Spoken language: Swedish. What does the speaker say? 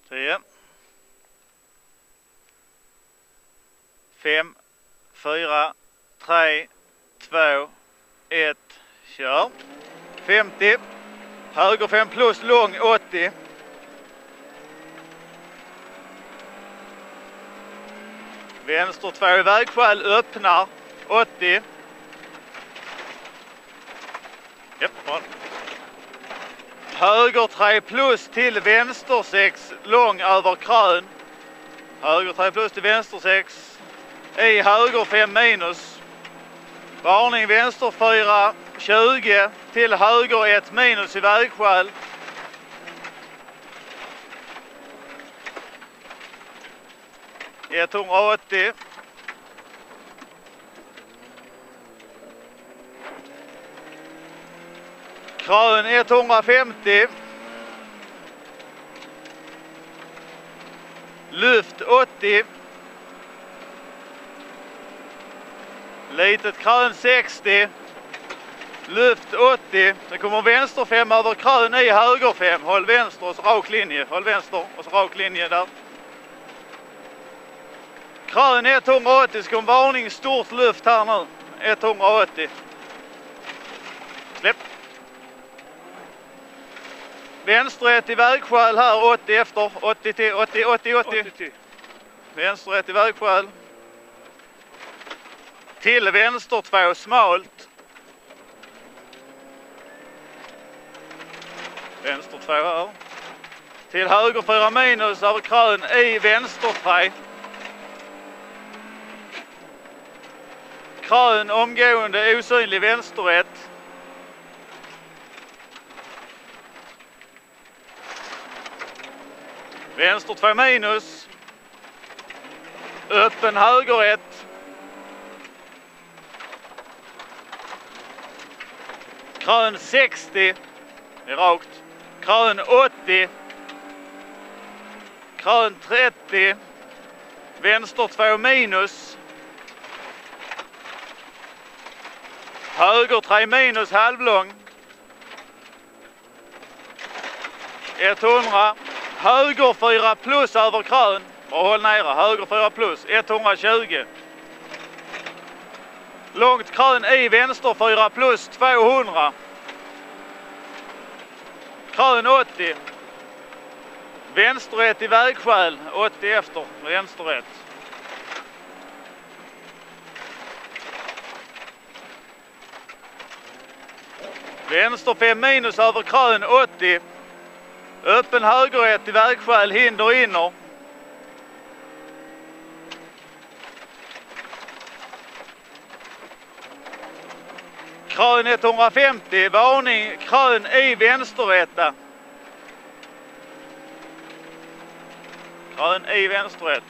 10, 5, 4, 3, 2, 1, kör. 50, höger 5 plus, lång 80. Vänster 2 i vägskäl, öppnar 80. Japp, bra. Höger 3 plus till vänster 6, lång över krön. Höger 3 plus till vänster 6. I höger 5 minus. Varning vänster 4, 20 till höger 1 minus i vägskäl. $180. Krön 150. Luft 80. Litet krön 60. Luft 80. Sen kommer vänster 5 över krön i höger 5. Håll vänster och så rak linje. Håll vänster och så rak linje där. Krön 180. Så kommer varning stort luft här nu. 180. Släpp. Vänsterrätt i vägskäl här, 80 efter, 80 till, 80, 80, 80. 80 till. Vänsterrätt i vägskäl. Till vänster 2, smalt. Vänster 2 här. Till höger 4 minus över krön i vänster 3. Krön omgående osynlig vänsterrätt. Vänster 2 minus. Öppen höger 1. Krön 60. Det är rakt. Krön 80. Krön 30. Vänster 2 minus. Höger 3 minus halvlång. 100. Höger 4 plus över krön. Och håll nära. Höger 4 plus. 120. Långt krön i vänster 4 plus 200. Krön 80. Vänsterrätt i vägskäl. 80 efter. Vänsterrätt. Vänster 5 minus över krön 80. Öppen högerrätt i vägskäl, hinder inner. Krön 150, varning, krön i vänsterrätta. Krön i vänsterrätt.